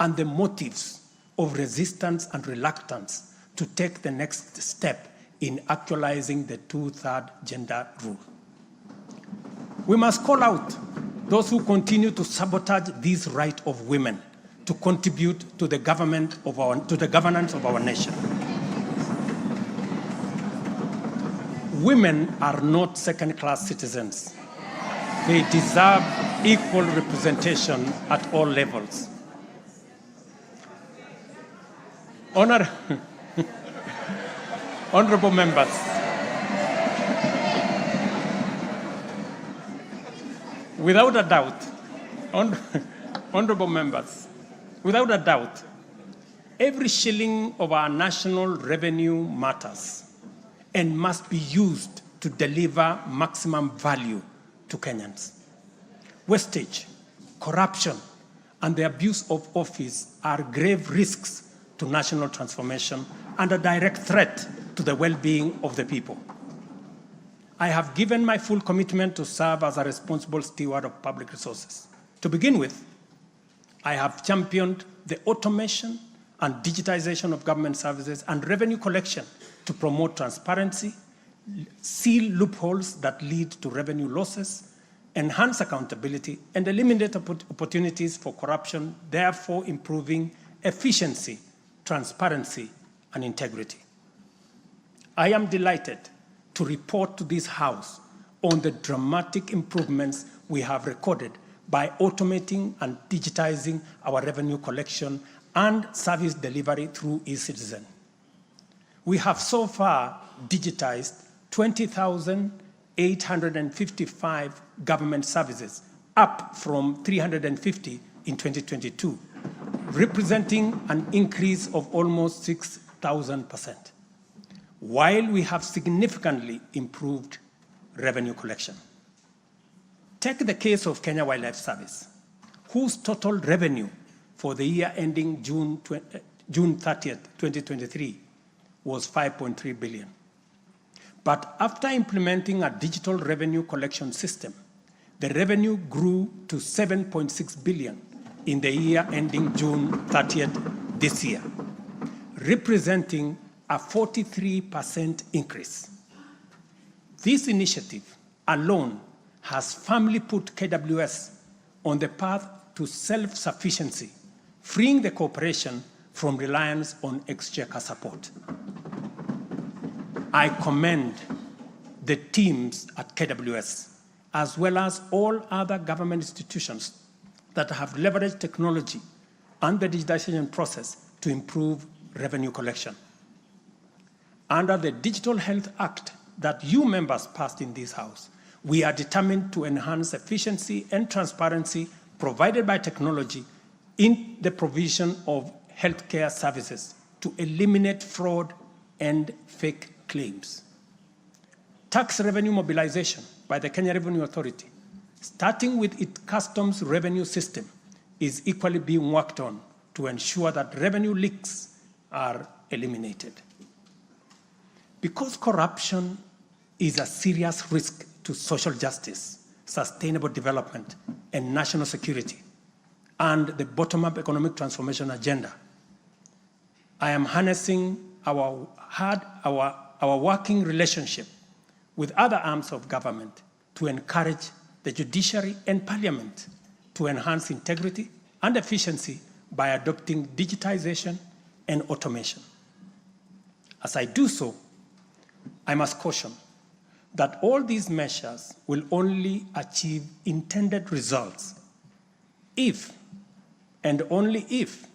and the motives of resistance and reluctance to take the next step in actualizing the two-thirds gender rule. We must call out those who continue to sabotage this right of women to contribute to the governance of our nation. Women are not second-class citizens. They deserve equal representation at all levels. Honorable members, without a doubt, honorable members, without a doubt, every shilling of our national revenue matters and must be used to deliver maximum value to Kenyans. Wastage, corruption, and the abuse of office are grave risks to national transformation and a direct threat to the well-being of the people. I have given my full commitment to serve as a responsible steward of public resources. To begin with, I have championed the automation and digitization of government services and revenue collection to promote transparency, seal loopholes that lead to revenue losses, enhance accountability, and eliminate opportunities for corruption, therefore improving efficiency, transparency, and integrity. I am delighted to report to this House on the dramatic improvements we have recorded by automating and digitizing our revenue collection and service delivery through eCitizen. We have so far digitized 20,855 government services, up from 350 in 2022, representing an increase of almost 6,000%, while we have significantly improved revenue collection. Take the case of Kenya Wildlife Service, whose total revenue for the year ending June 30th, 2023 was 5.3 billion. But after implementing a digital revenue collection system, the revenue grew to 7.6 billion in the year ending June 30th this year, representing a 43% increase. This initiative alone has firmly put KWS on the path to self-sufficiency, freeing the corporation from reliance on exchequer support. I commend the teams at KWS, as well as all other government institutions that have leveraged technology and the digitization process to improve revenue collection. Under the Digital Health Act that you members passed in this House, we are determined to enhance efficiency and transparency provided by technology in the provision of healthcare services to eliminate fraud and fake claims. Tax revenue mobilization by the Kenya Revenue Authority, starting with its customs revenue system, is equally being worked on to ensure that revenue leaks are eliminated. Because corruption is a serious risk to social justice, sustainable development, and national security, and the bottom-up economic transformation agenda, I am harnessing our working relationship with other arms of government to encourage the judiciary and parliament to enhance integrity and efficiency by adopting digitization and automation. As I do so, I must caution that all these measures will only achieve intended results if, and only if,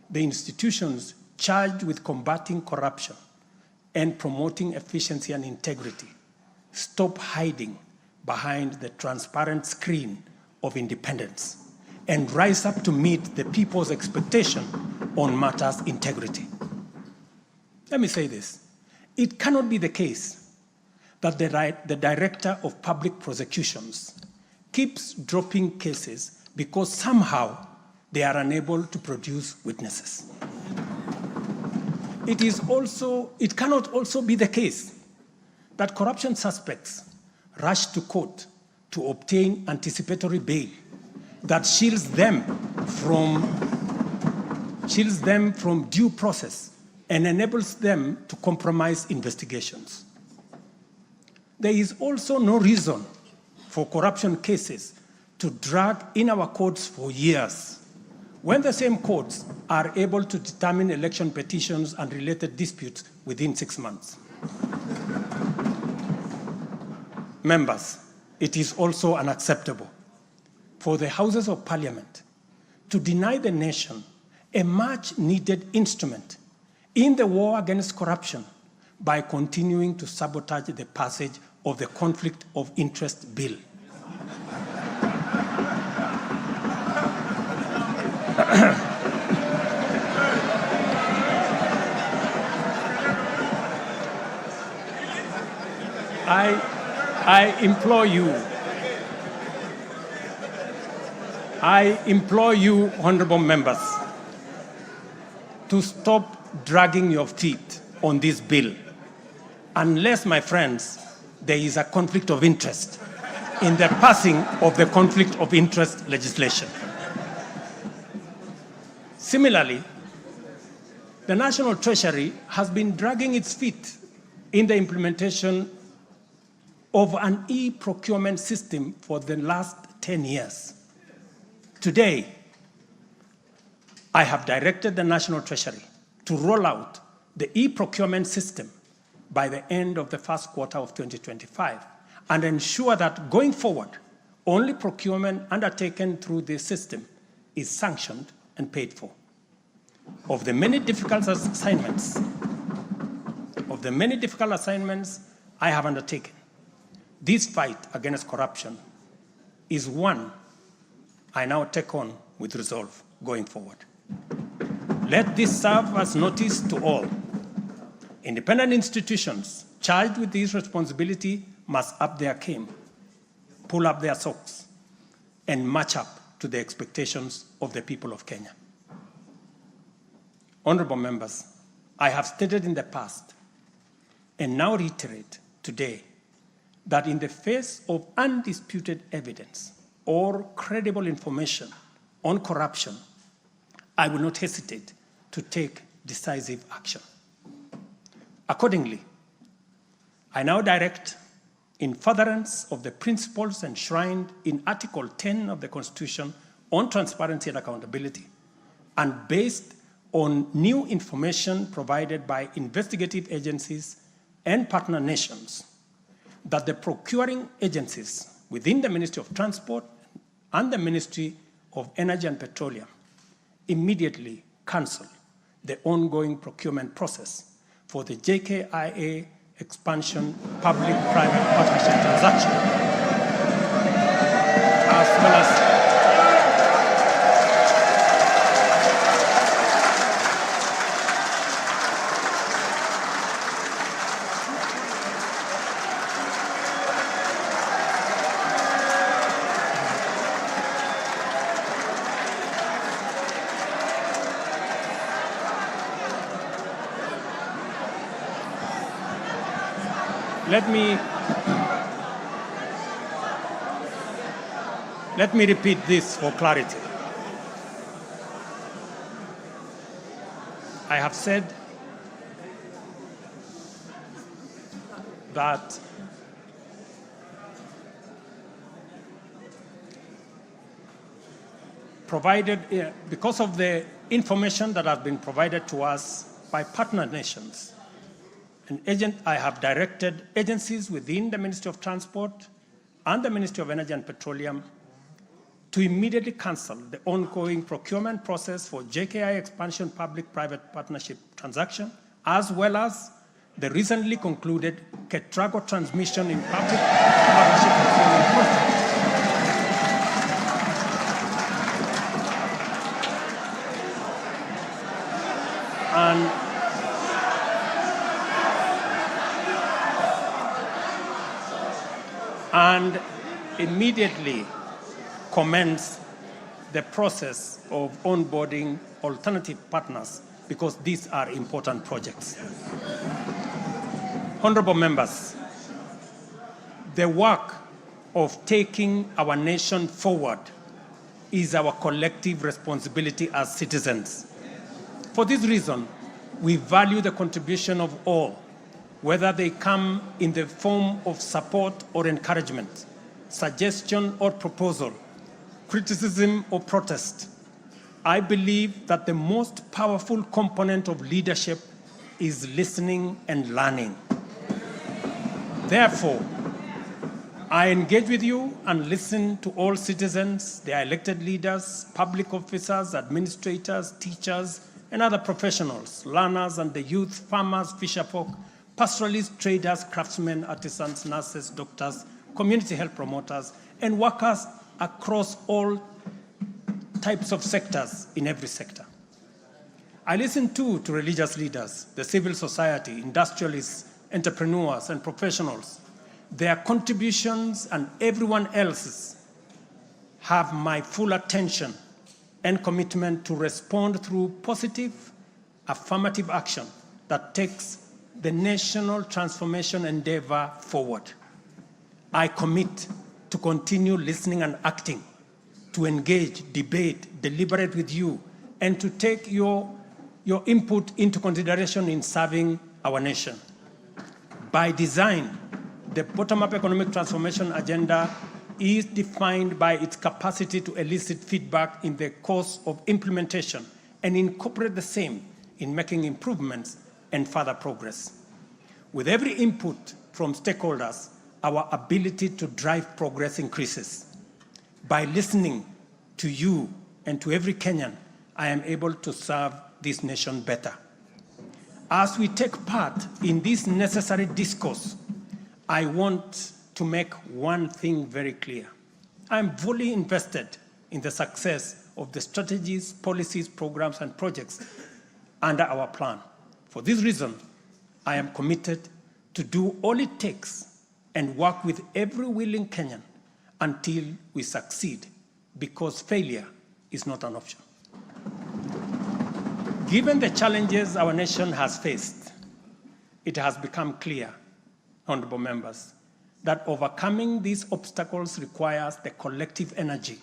the institutions charged with combating corruption and promoting efficiency and integrity stop hiding behind the transparent screen of independence and rise up to meet the people's expectation on matters integrity. Let me say this. It cannot be the case that the Director of Public Prosecutions keeps dropping cases because somehow they are unable to produce witnesses. It cannot also be the case that corruption suspects rush to court to obtain anticipatory bail that shields them from due process and enables them to compromise investigations. There is also no reason for corruption cases to drag in our courts for years when the same courts are able to determine election petitions and related disputes within 6 months. Members, it is also unacceptable for the Houses of Parliament to deny the nation a much-needed instrument in the war against corruption by continuing to sabotage the passage of the Conflict of Interest Bill. I implore you, honorable members, to stop dragging your feet on this bill, unless, my friends, there is a conflict of interest in the passing of the conflict of interest legislation. Similarly, the National Treasury has been dragging its feet in the implementation of an e-procurement system for the last 10 years. Today, I have directed the National Treasury to roll out the e-procurement system by the end of the first quarter of 2025 and ensure that going forward, only procurement undertaken through this system is sanctioned and paid for. Of the many difficult assignments I have undertaken, this fight against corruption is one I now take on with resolve going forward. Let this serve as notice to all. Independent institutions charged with this responsibility must up their game, pull up their socks, and match up to the expectations of the people of Kenya. Honorable members, I have stated in the past and now reiterate today that in the face of undisputed evidence or credible information on corruption, I will not hesitate to take decisive action. Accordingly, I now direct, in furtherance of the principles enshrined in Article 10 of the Constitution on transparency and accountability, and based on new information provided by investigative agencies and partner nations, that the procuring agencies within the Ministry of Transport and the Ministry of Energy and Petroleum immediately cancel the ongoing procurement process for the JKIA expansion public-private partnership transaction, as well as Let me repeat this for clarity. I have said that because of the information that has been provided to us by partner nations, I have directed agencies within the Ministry of Transport and the Ministry of Energy and Petroleum to immediately cancel the ongoing procurement process for JKI expansion public-private partnership transaction, as well as the recently concluded Ketrago transmission in public partnership procurement process. and immediately commence the process of onboarding alternative partners because these are important projects. Honorable members, the work of taking our nation forward is our collective responsibility as citizens. For this reason, we value the contribution of all, whether they come in the form of support or encouragement, suggestion or proposal, criticism or protest. I believe that the most powerful component of leadership is listening and learning. Therefore, I engage with you and listen to all citizens, their elected leaders, public officers, administrators, teachers, and other professionals, learners and the youth, farmers, fisherfolk, pastoralists, traders, craftsmen, artisans, nurses, doctors, community health promoters, and workers across all types of sectors in every sector. I listen too to religious leaders, the civil society, industrialists, entrepreneurs, and professionals. Their contributions and everyone else's have my full attention and commitment to respond through positive, affirmative action that takes the national transformation endeavor forward. I commit to continue listening and acting, to engage, debate, deliberate with you, and to take your input into consideration in serving our nation. By design, the bottom-up economic transformation agenda is defined by its capacity to elicit feedback in the course of implementation and incorporate the same in making improvements and further progress. With every input from stakeholders, our ability to drive progress increases. By listening to you and to every Kenyan, I am able to serve this nation better. As we take part in this necessary discourse, I want to make one thing very clear. I am fully invested in the success of the strategies, policies, programs, and projects under our plan. For this reason, I am committed to do all it takes and work with every willing Kenyan until we succeed, because failure is not an option. Given the challenges our nation has faced, it has become clear, honorable members, that overcoming these obstacles requires the collective energy,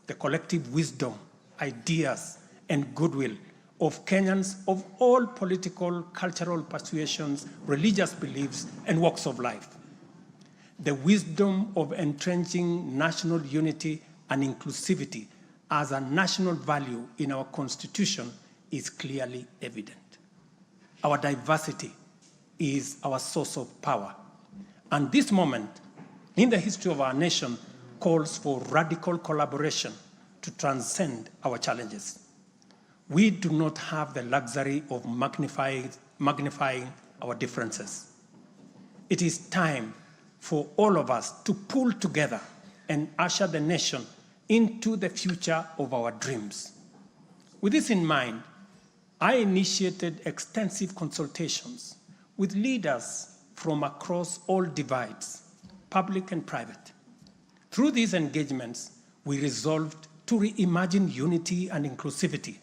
the collective wisdom, ideas, and goodwill of Kenyans of all political, cultural persuasions, religious beliefs, and walks of life. The wisdom of entrenching national unity and inclusivity as a national value in our Constitution is clearly evident. Our diversity is our source of power. And this moment in the history of our nation calls for radical collaboration to transcend our challenges. We do not have the luxury of magnifying our differences. It is time for all of us to pull together and usher the nation into the future of our dreams. With this in mind, I initiated extensive consultations with leaders from across all divides, public and private. Through these engagements, we resolved to reimagine unity and inclusivity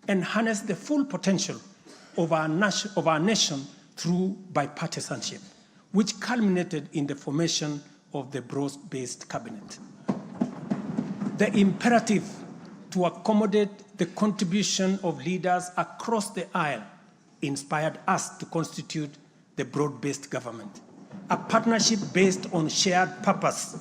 and harness the full potential of our nation through bipartisanship, which culminated in the formation of the broad-based cabinet. The imperative to accommodate the contribution of leaders across the aisle inspired us to constitute the broad-based government, a partnership based on shared purpose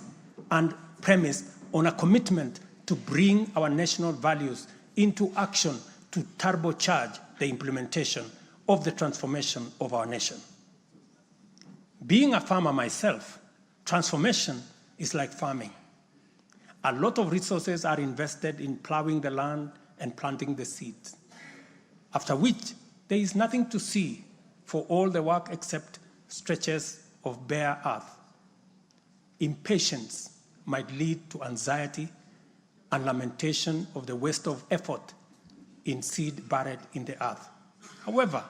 and premised on a commitment to bring our national values into action to turbocharge the implementation of the transformation of our nation. Being a farmer myself, transformation is like farming. A lot of resources are invested in plowing the land and planting the seeds, after which there is nothing to see for all the work except stretches of bare earth. Impatience might lead to anxiety and lamentation of the waste of effort in seed buried in the earth. However,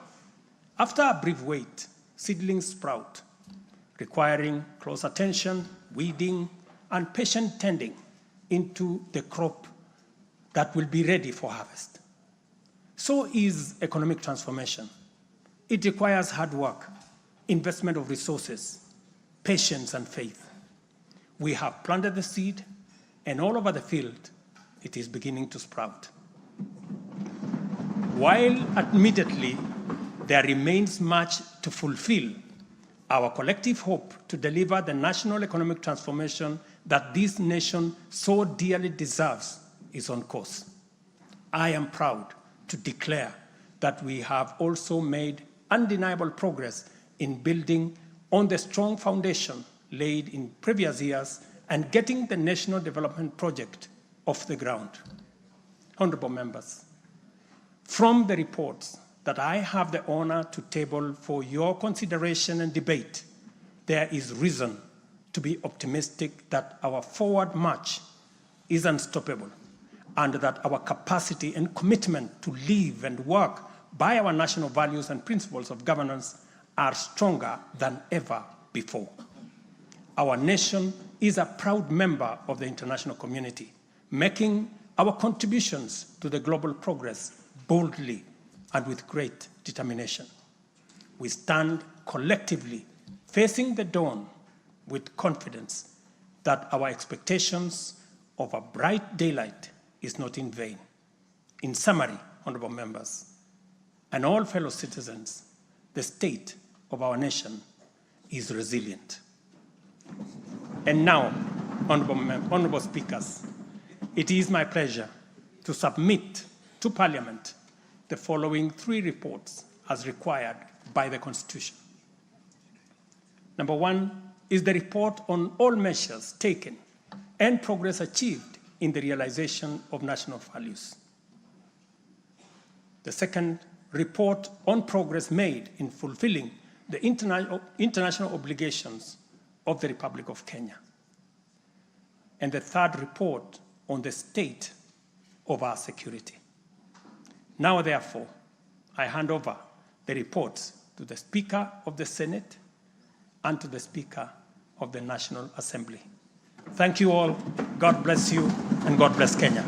after a brief wait, seedlings sprout, requiring close attention, weeding, and patient tending into the crop that will be ready for harvest. So is economic transformation. It requires hard work, investment of resources, patience, and faith. We have planted the seed, and all over the field, it is beginning to sprout. While admittedly, there remains much to fulfill, our collective hope to deliver the national economic transformation that this nation so dearly deserves is on course. I am proud to declare that we have also made undeniable progress in building on the strong foundation laid in previous years and getting the National Development Project off the ground. Honorable members, from the reports that I have the honor to table for your consideration and debate, there is reason to be optimistic that our forward march is unstoppable and that our capacity and commitment to live and work by our national values and principles of governance are stronger than ever before. Our nation is a proud member of the international community, making our contributions to the global progress boldly and with great determination. We stand collectively facing the dawn with confidence that our expectations of a bright daylight is not in vain. In summary, honorable members, and all fellow citizens, the state of our nation is resilient. And now, honorable speakers, it is my pleasure to submit to Parliament the following 3 reports as required by the Constitution. Number 1 is the report on all measures taken and progress achieved in the realization of national values. The second, report on progress made in fulfilling the international obligations of the Republic of Kenya. And the third, report on the state of our security. Now, therefore, I hand over the reports to the Speaker of the Senate and to the Speaker of the National Assembly. Thank you all. God bless you, and God bless Kenya.